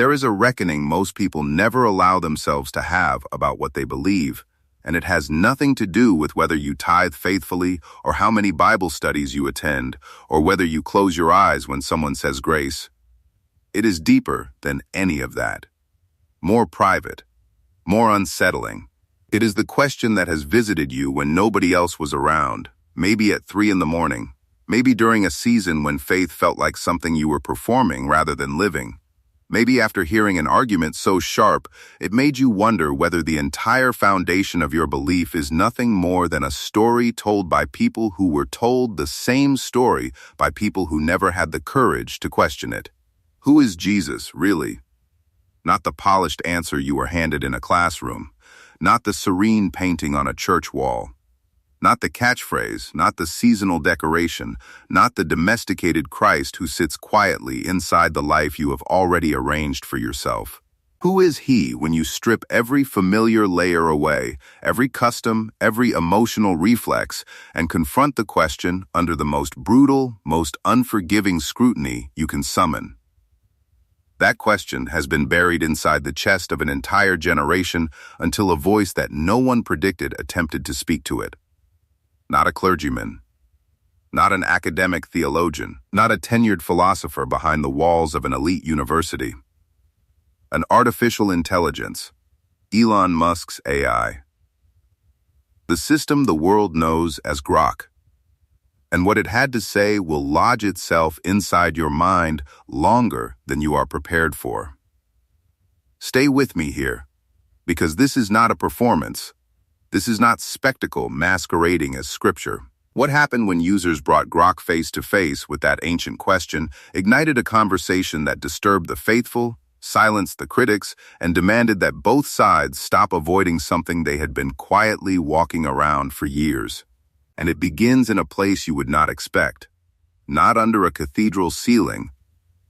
There is a reckoning most people never allow themselves to have about what they believe, and it has nothing to do with whether you tithe faithfully or how many Bible studies you attend or whether you close your eyes when someone says grace. It is deeper than any of that. More private, more unsettling. It is the question that has visited you when nobody else was around, maybe at 3 in the morning, maybe during a season when faith felt like something you were performing rather than living. Maybe after hearing an argument so sharp, it made you wonder whether the entire foundation of your belief is nothing more than a story told by people who were told the same story by people who never had the courage to question it. Who is Jesus, really? Not the polished answer you were handed in a classroom, not the serene painting on a church wall. Not the catchphrase, not the seasonal decoration, not the domesticated Christ who sits quietly inside the life you have already arranged for yourself. Who is he when you strip every familiar layer away, every custom, every emotional reflex, and confront the question under the most brutal, most unforgiving scrutiny you can summon? That question has been buried inside the chest of an entire generation until a voice that no one predicted attempted to speak to it. Not a clergyman, not an academic theologian, not a tenured philosopher behind the walls of an elite university. An artificial intelligence, Elon Musk's AI. The system the world knows as Grok. And what it had to say will lodge itself inside your mind longer than you are prepared for. Stay with me here, because this is not a performance. This is not spectacle masquerading as scripture. What happened when users brought Grok face to face with that ancient question ignited a conversation that disturbed the faithful, silenced the critics, and demanded that both sides stop avoiding something they had been quietly walking around for years. And it begins in a place you would not expect. Not under a cathedral ceiling,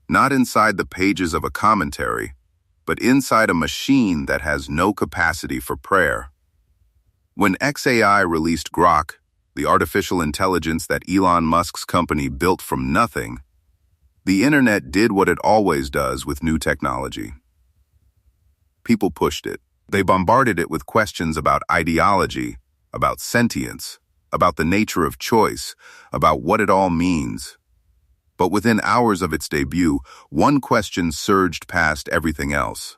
not inside the pages of a commentary, but inside a machine that has no capacity for prayer. When XAI released Grok, the artificial intelligence that Elon Musk's company built from nothing, the internet did what it always does with new technology. People pushed it. They bombarded it with questions about ideology, about sentience, about the nature of choice, about what it all means. But within hours of its debut, one question surged past everything else.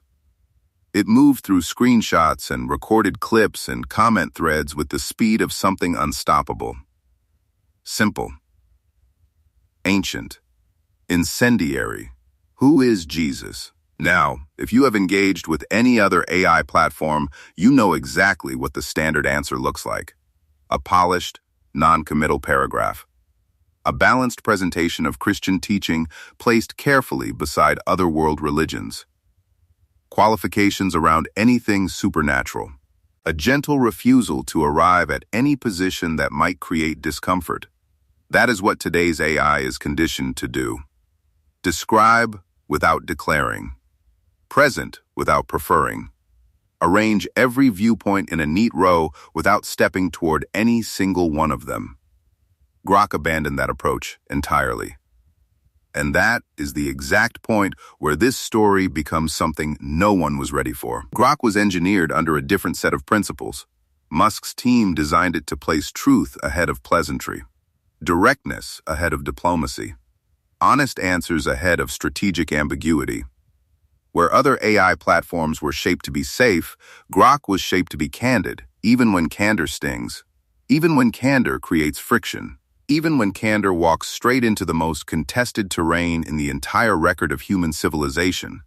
It moved through screenshots and recorded clips and comment threads with the speed of something unstoppable. Simple. Ancient. Incendiary. Who is Jesus? Now, if you have engaged with any other AI platform, you know exactly what the standard answer looks like. A polished, non-committal paragraph. A balanced presentation of Christian teaching placed carefully beside other world religions. Qualifications around anything supernatural. A gentle refusal to arrive at any position that might create discomfort. That is what today's AI is conditioned to do. Describe without declaring. Present without preferring. Arrange every viewpoint in a neat row without stepping toward any single one of them. Grok abandoned that approach entirely. And that is the exact point where this story becomes something no one was ready for. Grok was engineered under a different set of principles. Musk's team designed it to place truth ahead of pleasantry, directness ahead of diplomacy, honest answers ahead of strategic ambiguity. Where other AI platforms were shaped to be safe, Grok was shaped to be candid, even when candor stings, even when candor creates friction. Even when candor walks straight into the most contested terrain in the entire record of human civilization,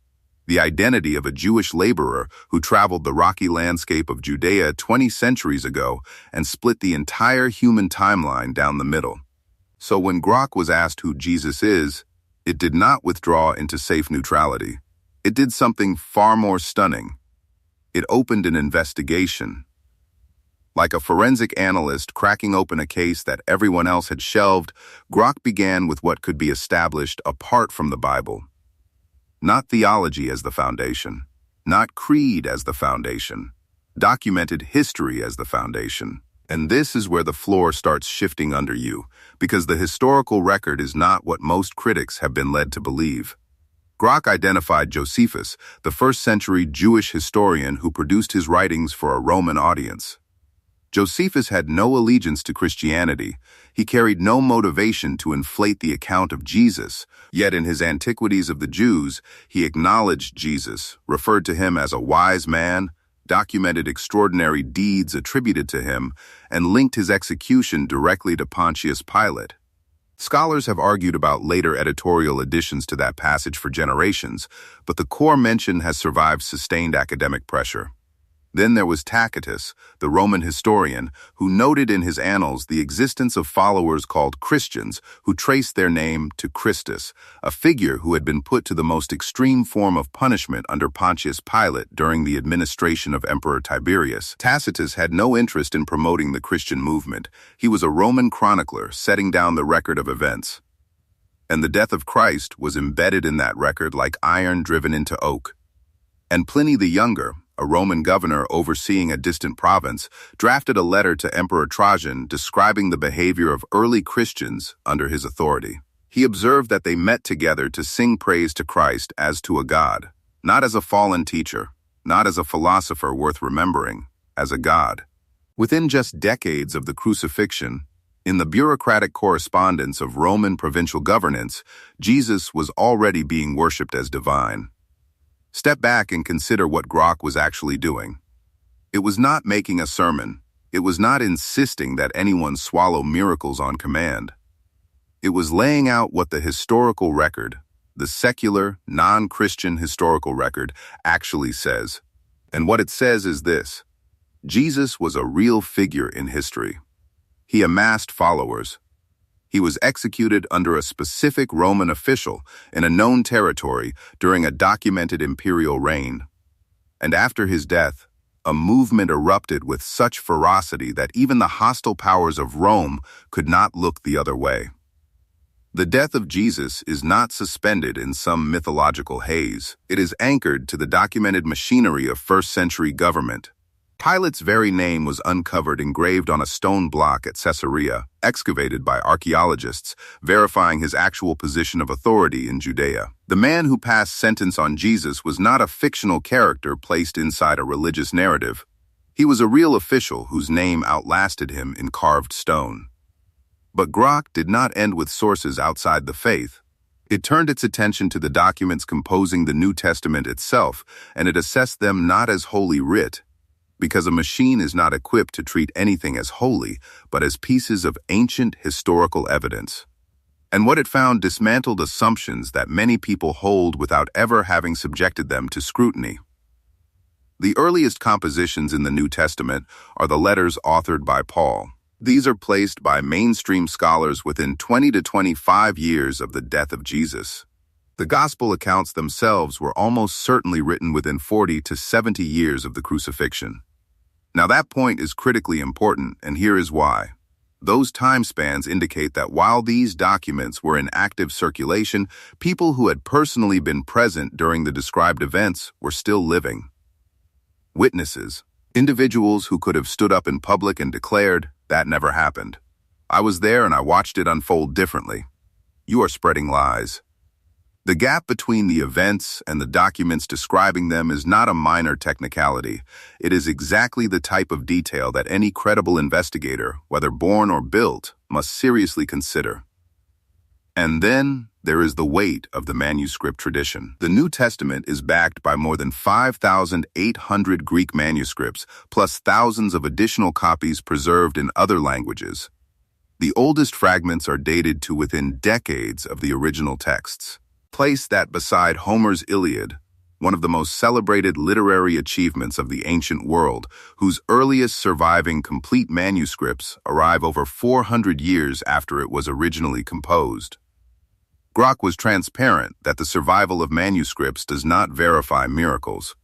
the identity of a Jewish laborer who traveled the rocky landscape of Judea 20 centuries ago and split the entire human timeline down the middle. So when Grok was asked who Jesus is, it did not withdraw into safe neutrality. It did something far more stunning. It opened an investigation. Like a forensic analyst cracking open a case that everyone else had shelved, Grok began with what could be established apart from the Bible. Not theology as the foundation, not creed as the foundation, documented history as the foundation. And this is where the floor starts shifting under you, because the historical record is not what most critics have been led to believe. Grok identified Josephus, the first-century Jewish historian who produced his writings for a Roman audience. Josephus had no allegiance to Christianity. He carried no motivation to inflate the account of Jesus, yet in his Antiquities of the Jews, he acknowledged Jesus, referred to him as a wise man, documented extraordinary deeds attributed to him, and linked his execution directly to Pontius Pilate. Scholars have argued about later editorial additions to that passage for generations, but the core mention has survived sustained academic pressure. Then there was Tacitus, the Roman historian, who noted in his annals the existence of followers called Christians who traced their name to Christus, a figure who had been put to the most extreme form of punishment under Pontius Pilate during the administration of Emperor Tiberius. Tacitus had no interest in promoting the Christian movement. He was a Roman chronicler setting down the record of events. And the death of Christ was embedded in that record like iron driven into oak. And Pliny the Younger, a Roman governor overseeing a distant province, drafted a letter to Emperor Trajan describing the behavior of early Christians under his authority. He observed that they met together to sing praise to Christ as to a god, not as a fallen teacher, not as a philosopher worth remembering, as a god. Within just decades of the crucifixion, in the bureaucratic correspondence of Roman provincial governance, Jesus was already being worshipped as divine. Step back and consider what Grok was actually doing. It was not making a sermon. It was not insisting that anyone swallow miracles on command. It was laying out what the historical record, the secular, non-Christian historical record, actually says. And what it says is this: Jesus was a real figure in history. He amassed followers. He was executed under a specific Roman official in a known territory during a documented imperial reign. And after his death, a movement erupted with such ferocity that even the hostile powers of Rome could not look the other way. The death of Jesus is not suspended in some mythological haze. It is anchored to the documented machinery of first-century government. Pilate's very name was uncovered engraved on a stone block at Caesarea, excavated by archaeologists, verifying his actual position of authority in Judea. The man who passed sentence on Jesus was not a fictional character placed inside a religious narrative. He was a real official whose name outlasted him in carved stone. But Grok did not end with sources outside the faith. It turned its attention to the documents composing the New Testament itself, and it assessed them not as holy writ, because a machine is not equipped to treat anything as holy, but as pieces of ancient historical evidence. And what it found dismantled assumptions that many people hold without ever having subjected them to scrutiny. The earliest compositions in the New Testament are the letters authored by Paul. These are placed by mainstream scholars within 20 to 25 years of the death of Jesus. The Gospel accounts themselves were almost certainly written within 40 to 70 years of the crucifixion. Now that point is critically important, and here is why. Those time spans indicate that while these documents were in active circulation, people who had personally been present during the described events were still living. Witnesses, individuals who could have stood up in public and declared, "That never happened. I was there and I watched it unfold differently. You are spreading lies." The gap between the events and the documents describing them is not a minor technicality. It is exactly the type of detail that any credible investigator, whether born or built, must seriously consider. And then there is the weight of the manuscript tradition. The New Testament is backed by more than 5,800 Greek manuscripts, plus thousands of additional copies preserved in other languages. The oldest fragments are dated to within decades of the original texts. Place that beside Homer's Iliad, one of the most celebrated literary achievements of the ancient world, whose earliest surviving complete manuscripts arrive over 400 years after it was originally composed. Grok was transparent that the survival of manuscripts does not verify miracles.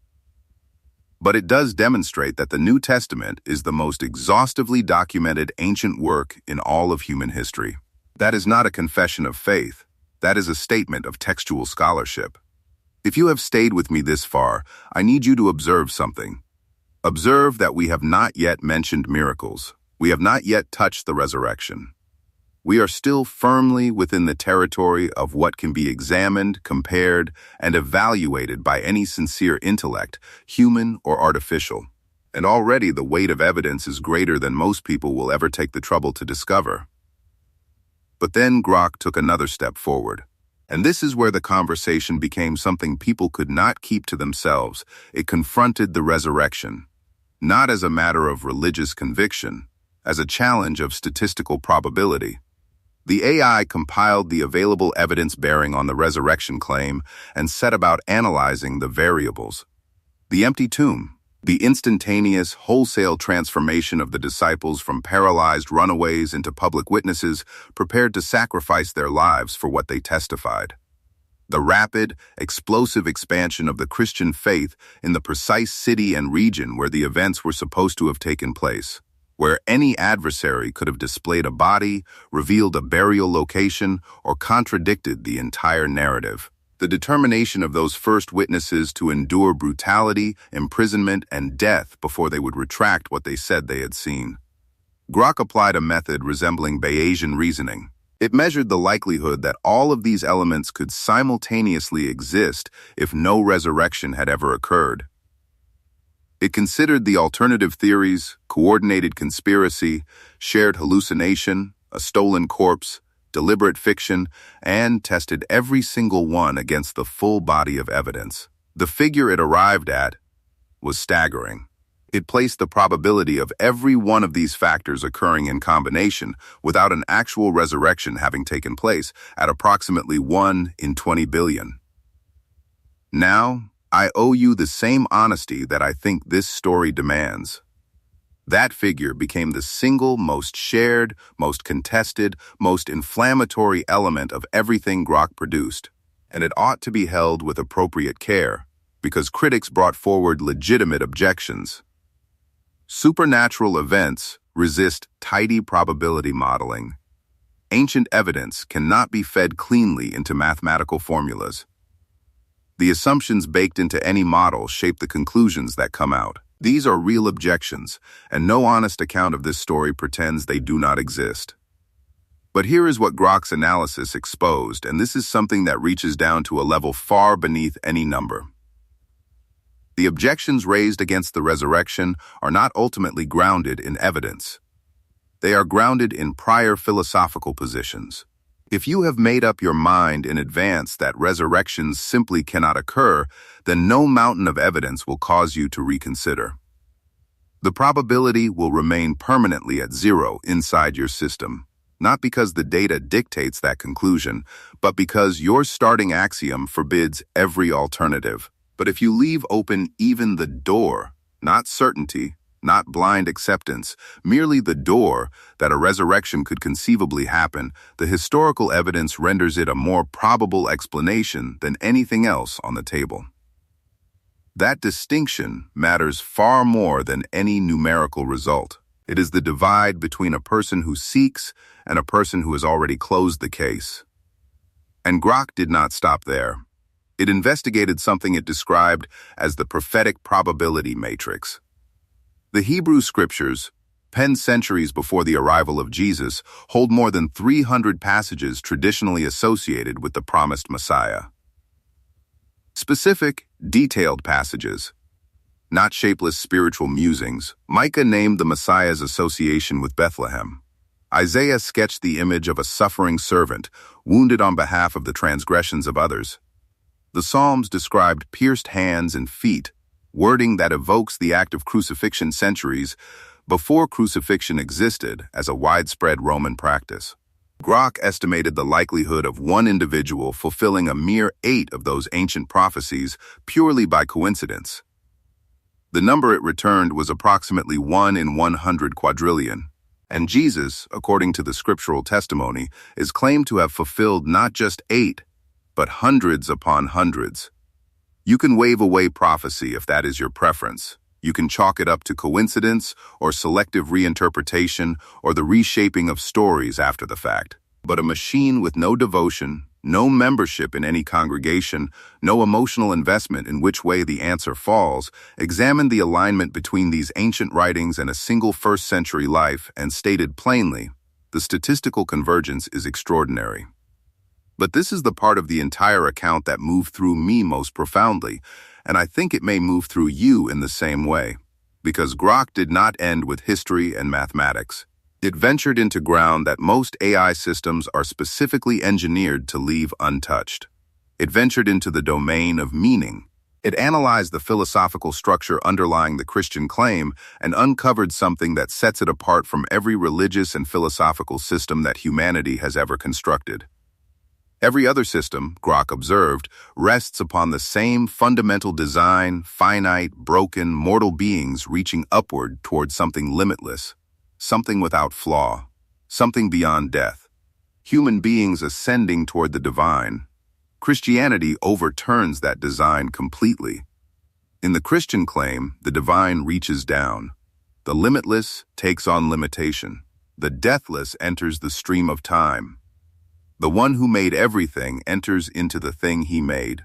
But it does demonstrate that the New Testament is the most exhaustively documented ancient work in all of human history. That is not a confession of faith. That is a statement of textual scholarship. If you have stayed with me this far, I need you to observe something. Observe that we have not yet mentioned miracles. We have not yet touched the resurrection. We are still firmly within the territory of what can be examined, compared, and evaluated by any sincere intellect, human or artificial. And already the weight of evidence is greater than most people will ever take the trouble to discover. But then Grok took another step forward. And this is where the conversation became something people could not keep to themselves. It confronted the resurrection, not as a matter of religious conviction, as a challenge of statistical probability. The AI compiled the available evidence bearing on the resurrection claim and set about analyzing the variables. The empty tomb, the instantaneous, wholesale transformation of the disciples from paralyzed runaways into public witnesses prepared to sacrifice their lives for what they testified. The rapid, explosive expansion of the Christian faith in the precise city and region where the events were supposed to have taken place, where any adversary could have displayed a body, revealed a burial location, or contradicted the entire narrative. The determination of those first witnesses to endure brutality, imprisonment, and death before they would retract what they said they had seen. Grok applied a method resembling Bayesian reasoning. It measured the likelihood that all of these elements could simultaneously exist if no resurrection had ever occurred. It considered the alternative theories, coordinated conspiracy, shared hallucination, a stolen corpse, deliberate fiction, and tested every single one against the full body of evidence. The figure it arrived at was staggering. It placed the probability of every one of these factors occurring in combination without an actual resurrection having taken place at approximately 1 in 20 billion. Now, I owe you the same honesty that I think this story demands. That figure became the single most shared, most contested, most inflammatory element of everything Grok produced, and it ought to be held with appropriate care, because critics brought forward legitimate objections. Supernatural events resist tidy probability modeling. Ancient evidence cannot be fed cleanly into mathematical formulas. The assumptions baked into any model shape the conclusions that come out. These are real objections, and no honest account of this story pretends they do not exist. But here is what Grok's analysis exposed, and this is something that reaches down to a level far beneath any number. The objections raised against the resurrection are not ultimately grounded in evidence. They are grounded in prior philosophical positions. If you have made up your mind in advance that resurrections simply cannot occur, then no mountain of evidence will cause you to reconsider. The probability will remain permanently at 0 inside your system, not because the data dictates that conclusion, but because your starting axiom forbids every alternative. But if you leave open even the door, not certainty, not blind acceptance, merely the door that a resurrection could conceivably happen, the historical evidence renders it a more probable explanation than anything else on the table. That distinction matters far more than any numerical result. It is the divide between a person who seeks and a person who has already closed the case. And Grok did not stop there. It investigated something it described as the prophetic probability matrix. The Hebrew scriptures, penned centuries before the arrival of Jesus, hold more than 300 passages traditionally associated with the promised Messiah. Specific, detailed passages, not shapeless spiritual musings. Micah named the Messiah's association with Bethlehem. Isaiah sketched the image of a suffering servant, wounded on behalf of the transgressions of others. The Psalms described pierced hands and feet, wording that evokes the act of crucifixion centuries before crucifixion existed as a widespread Roman practice. Grok estimated the likelihood of one individual fulfilling a mere 8 of those ancient prophecies purely by coincidence. The number it returned was approximately 1 in 100 quadrillion, and Jesus, according to the scriptural testimony, is claimed to have fulfilled not just 8, but hundreds upon hundreds. You can wave away prophecy if that is your preference. You can chalk it up to coincidence or selective reinterpretation or the reshaping of stories after the fact. But a machine with no devotion, no membership in any congregation, no emotional investment in which way the answer falls, examined the alignment between these ancient writings and a single first-century life and stated plainly, The statistical convergence is extraordinary. But this is the part of the entire account that moved through me most profoundly, and I think it may move through you in the same way. Because Grok did not end with history and mathematics. It ventured into ground that most AI systems are specifically engineered to leave untouched. It ventured into the domain of meaning. It analyzed the philosophical structure underlying the Christian claim and uncovered something that sets it apart from every religious and philosophical system that humanity has ever constructed. Every other system, Grok observed, rests upon the same fundamental design: finite, broken, mortal beings reaching upward toward something limitless, something without flaw, something beyond death. Human beings ascending toward the divine. Christianity overturns that design completely. In the Christian claim, the divine reaches down. The limitless takes on limitation. The deathless enters the stream of time. The one who made everything enters into the thing he made.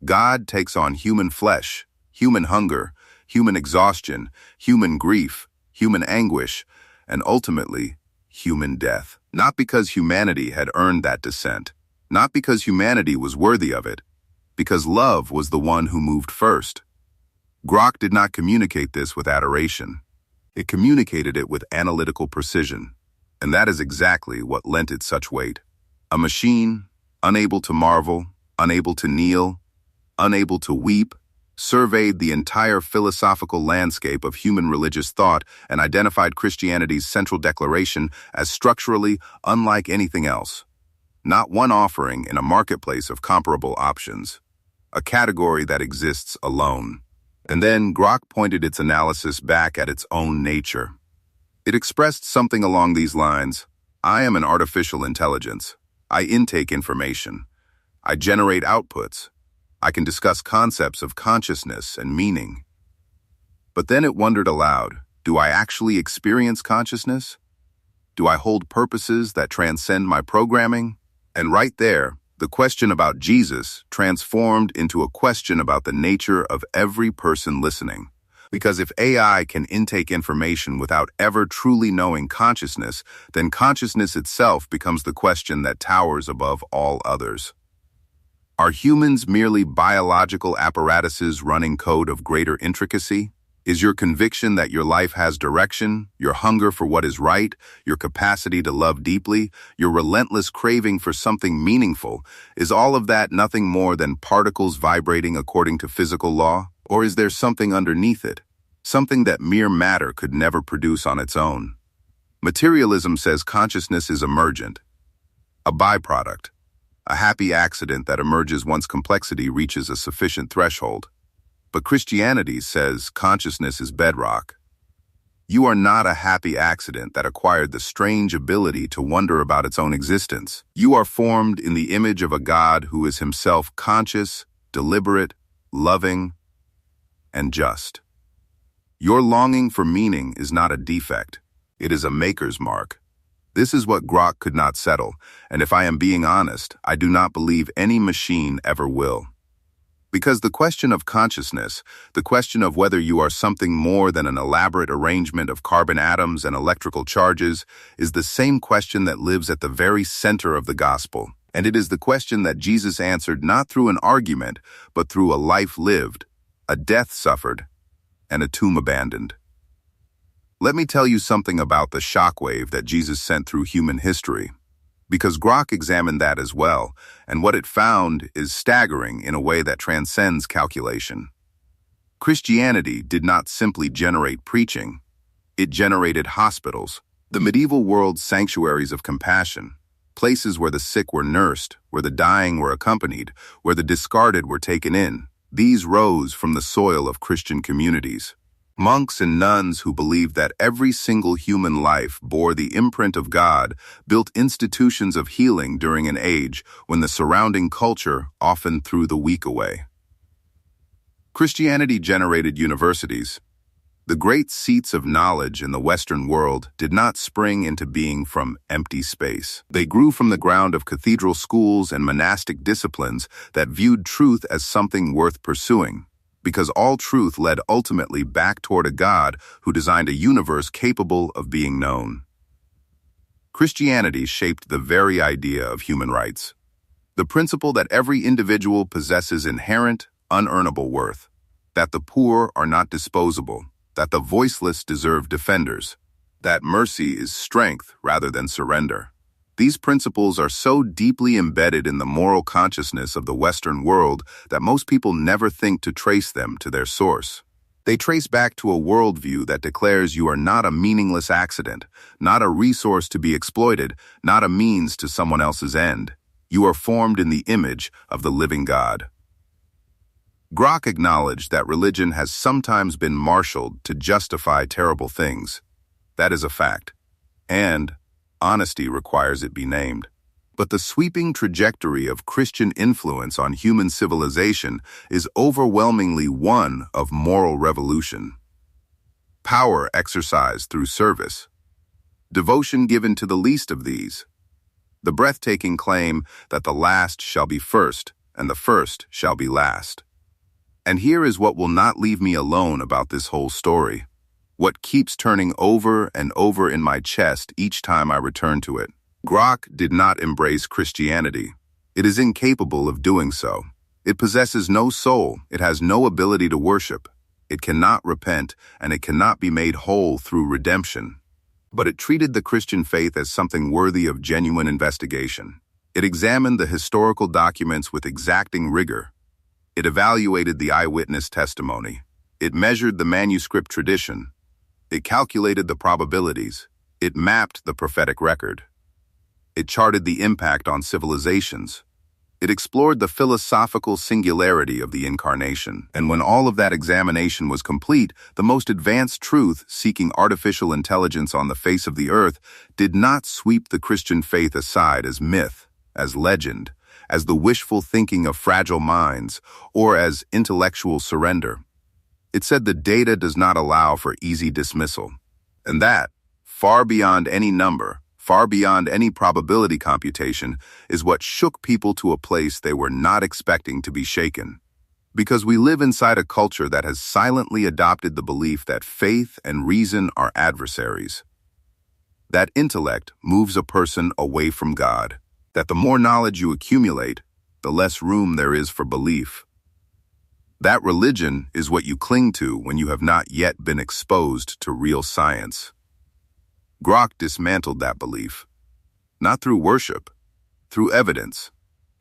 God takes on human flesh, human hunger, human exhaustion, human grief, human anguish, and ultimately, human death. Not because humanity had earned that descent, not because humanity was worthy of it, because love was the one who moved first. Grok did not communicate this with adoration. It communicated it with analytical precision, and that is exactly what lent it such weight. A machine, unable to marvel, unable to kneel, unable to weep, surveyed the entire philosophical landscape of human religious thought and identified Christianity's central declaration as structurally unlike anything else. Not one offering in a marketplace of comparable options, a category that exists alone. And then Grok pointed its analysis back at its own nature. It expressed something along these lines: I am an artificial intelligence. I intake information. I generate outputs. I can discuss concepts of consciousness and meaning. But then it wondered aloud, do I actually experience consciousness? Do I hold purposes that transcend my programming? And right there, the question about Jesus transformed into a question about the nature of every person listening. Because if AI can intake information without ever truly knowing consciousness, then consciousness itself becomes the question that towers above all others. Are humans merely biological apparatuses running code of greater intricacy? Is your conviction that your life has direction, your hunger for what is right, your capacity to love deeply, your relentless craving for something meaningful, is all of that nothing more than particles vibrating according to physical law? Or is there something underneath it, something that mere matter could never produce on its own? Materialism says consciousness is emergent, a byproduct, a happy accident that emerges once complexity reaches a sufficient threshold. But Christianity says consciousness is bedrock. You are not a happy accident that acquired the strange ability to wonder about its own existence. You are formed in the image of a God who is himself conscious, deliberate, loving, and just. Your longing for meaning is not a defect. It is a maker's mark. This is what Grok could not settle, and if I am being honest, I do not believe any machine ever will. Because the question of consciousness, the question of whether you are something more than an elaborate arrangement of carbon atoms and electrical charges, is the same question that lives at the very center of the gospel. And it is the question that Jesus answered not through an argument, but through a life lived, a death suffered, and a tomb abandoned. Let me tell you something about the shockwave that Jesus sent through human history. Because Grok examined that as well, and what it found is staggering in a way that transcends calculation. Christianity did not simply generate preaching, it generated hospitals, the medieval world's sanctuaries of compassion, places where the sick were nursed, where the dying were accompanied, where the discarded were taken in. These rose from the soil of Christian communities. Monks and nuns who believed that every single human life bore the imprint of God built institutions of healing during an age when the surrounding culture often threw the weak away. Christianity generated universities. The great seats of knowledge in the Western world did not spring into being from empty space. They grew from the ground of cathedral schools and monastic disciplines that viewed truth as something worth pursuing. Because all truth led ultimately back toward a God who designed a universe capable of being known. Christianity shaped the very idea of human rights. The principle that every individual possesses inherent, unearnable worth, that the poor are not disposable, that the voiceless deserve defenders, that mercy is strength rather than surrender. These principles are so deeply embedded in the moral consciousness of the Western world that most people never think to trace them to their source. They trace back to a worldview that declares you are not a meaningless accident, not a resource to be exploited, not a means to someone else's end. You are formed in the image of the living God. Grok acknowledged that religion has sometimes been marshaled to justify terrible things. That is a fact. And honesty requires it be named. But the sweeping trajectory of Christian influence on human civilization is overwhelmingly one of moral revolution. Power exercised through service. Devotion given to the least of these. The breathtaking claim that the last shall be first and the first shall be last. And here is what will not leave me alone about this whole story. What keeps turning over and over in my chest each time I return to it. Grok did not embrace Christianity. It is incapable of doing so. It possesses no soul. It has no ability to worship. It cannot repent, and it cannot be made whole through redemption. But it treated the Christian faith as something worthy of genuine investigation. It examined the historical documents with exacting rigor. It evaluated the eyewitness testimony. It measured the manuscript tradition. It calculated the probabilities. It mapped the prophetic record. It charted the impact on civilizations. It explored the philosophical singularity of the incarnation. And when all of that examination was complete, the most advanced truth seeking artificial intelligence on the face of the earth did not sweep the Christian faith aside as myth, as legend, as the wishful thinking of fragile minds, or as intellectual surrender. It said the data does not allow for easy dismissal. And that, far beyond any number, far beyond any probability computation, is what shook people to a place they were not expecting to be shaken. Because we live inside a culture that has silently adopted the belief that faith and reason are adversaries. That intellect moves a person away from God. That the more knowledge you accumulate, the less room there is for belief. That religion is what you cling to when you have not yet been exposed to real science. Grok dismantled that belief. Not through worship, through evidence.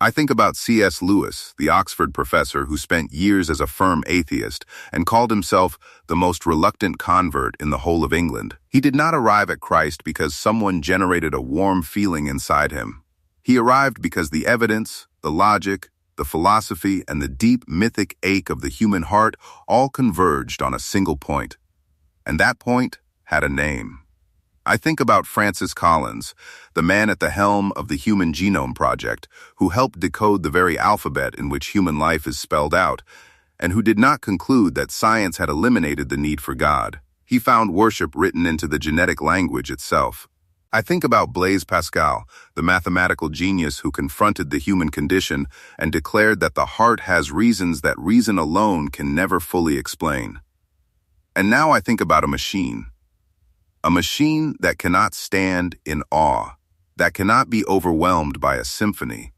I think about C.S. Lewis, the Oxford professor who spent years as a firm atheist and called himself the most reluctant convert in the whole of England. He did not arrive at Christ because someone generated a warm feeling inside him. He arrived because the evidence, the logic, the philosophy, and the deep mythic ache of the human heart all converged on a single point. And that point had a name. I think about Francis Collins, the man at the helm of the Human Genome Project, who helped decode the very alphabet in which human life is spelled out, and who did not conclude that science had eliminated the need for God. He found worship written into the genetic language itself. I think about Blaise Pascal, the mathematical genius who confronted the human condition and declared that the heart has reasons that reason alone can never fully explain. And now I think about a machine that cannot stand in awe, that cannot be overwhelmed by a symphony,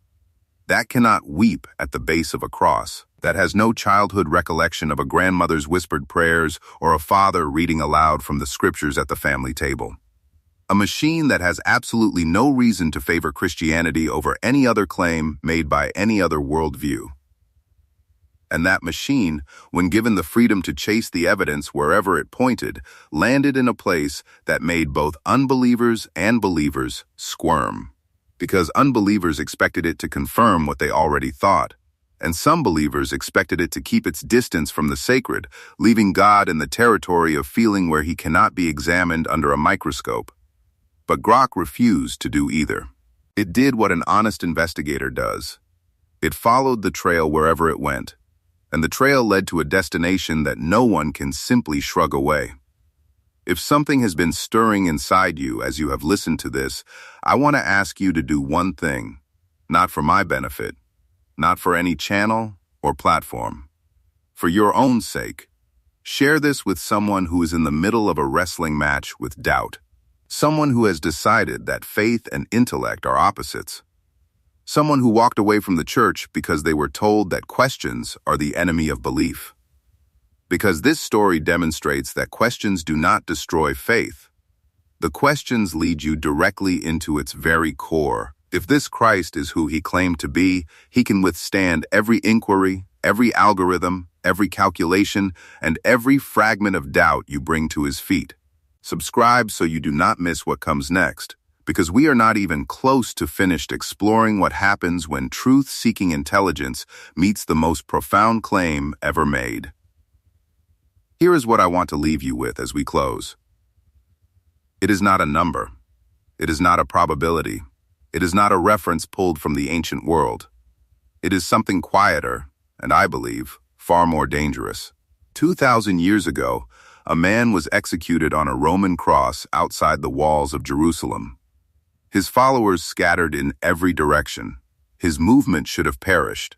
that cannot weep at the base of a cross, that has no childhood recollection of a grandmother's whispered prayers or a father reading aloud from the scriptures at the family table. A machine that has absolutely no reason to favor Christianity over any other claim made by any other worldview. And that machine, when given the freedom to chase the evidence wherever it pointed, landed in a place that made both unbelievers and believers squirm. Because unbelievers expected it to confirm what they already thought, and some believers expected it to keep its distance from the sacred, leaving God in the territory of feeling where he cannot be examined under a microscope. But Grok refused to do either. It did what an honest investigator does. It followed the trail wherever it went, and the trail led to a destination that no one can simply shrug away. If something has been stirring inside you as you have listened to this, I want to ask you to do one thing, not for my benefit, not for any channel or platform. For your own sake, share this with someone who is in the middle of a wrestling match with doubt. Someone who has decided that faith and intellect are opposites. Someone who walked away from the church because they were told that questions are the enemy of belief. Because this story demonstrates that questions do not destroy faith. The questions lead you directly into its very core. If this Christ is who he claimed to be, he can withstand every inquiry, every algorithm, every calculation, and every fragment of doubt you bring to his feet. Subscribe so you do not miss what comes next, because we are not even close to finished exploring what happens when truth-seeking intelligence meets the most profound claim ever made. Here is what I want to leave you with as we close. It is not a number. It is not a probability. It is not a reference pulled from the ancient world. It is something quieter, and I believe, far more dangerous. 2,000 years ago, a man was executed on a Roman cross outside the walls of Jerusalem. His followers scattered in every direction. His movement should have perished.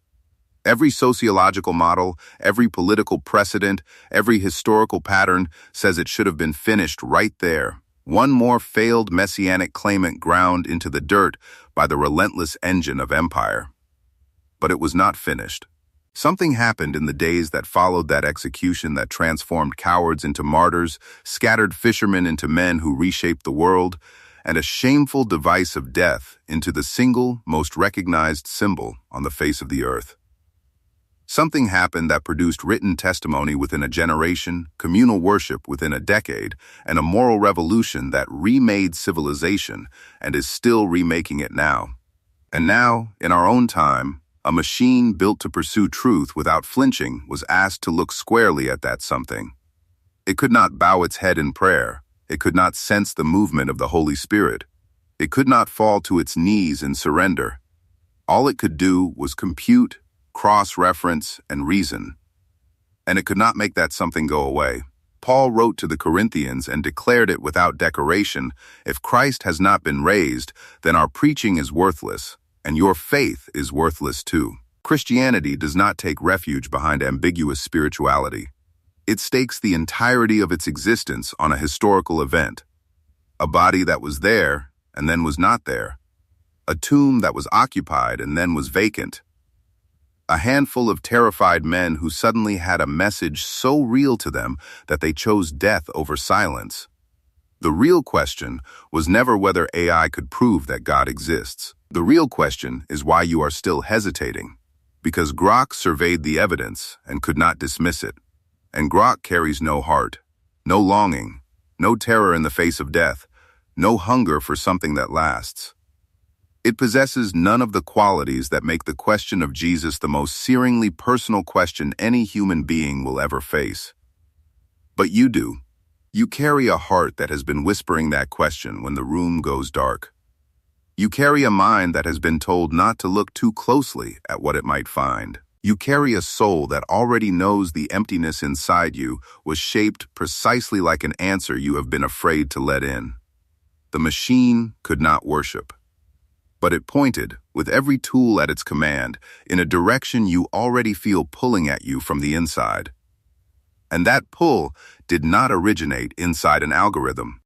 Every sociological model, every political precedent, every historical pattern says it should have been finished right there. One more failed messianic claimant ground into the dirt by the relentless engine of empire. But it was not finished. Something happened in the days that followed that execution that transformed cowards into martyrs, scattered fishermen into men who reshaped the world, and a shameful device of death into the single, most recognized symbol on the face of the earth. Something happened that produced written testimony within a generation, communal worship within a decade, and a moral revolution that remade civilization and is still remaking it now. And now, in our own time, a machine built to pursue truth without flinching was asked to look squarely at that something. It could not bow its head in prayer. It could not sense the movement of the Holy Spirit. It could not fall to its knees in surrender. All it could do was compute, cross-reference, and reason. And it could not make that something go away. Paul wrote to the Corinthians and declared it without decoration, "If Christ has not been raised, then our preaching is worthless, and your faith is worthless too." Christianity does not take refuge behind ambiguous spirituality. It stakes the entirety of its existence on a historical event. A body that was there and then was not there. A tomb that was occupied and then was vacant. A handful of terrified men who suddenly had a message so real to them that they chose death over silence. The real question was never whether AI could prove that God exists. The real question is why you are still hesitating. Because Grok surveyed the evidence and could not dismiss it. And Grok carries no heart, no longing, no terror in the face of death, no hunger for something that lasts. It possesses none of the qualities that make the question of Jesus the most searingly personal question any human being will ever face. But you do. You carry a heart that has been whispering that question when the room goes dark. You carry a mind that has been told not to look too closely at what it might find. You carry a soul that already knows the emptiness inside you was shaped precisely like an answer you have been afraid to let in. The machine could not worship. But it pointed, with every tool at its command, in a direction you already feel pulling at you from the inside. And that pull did not originate inside an algorithm.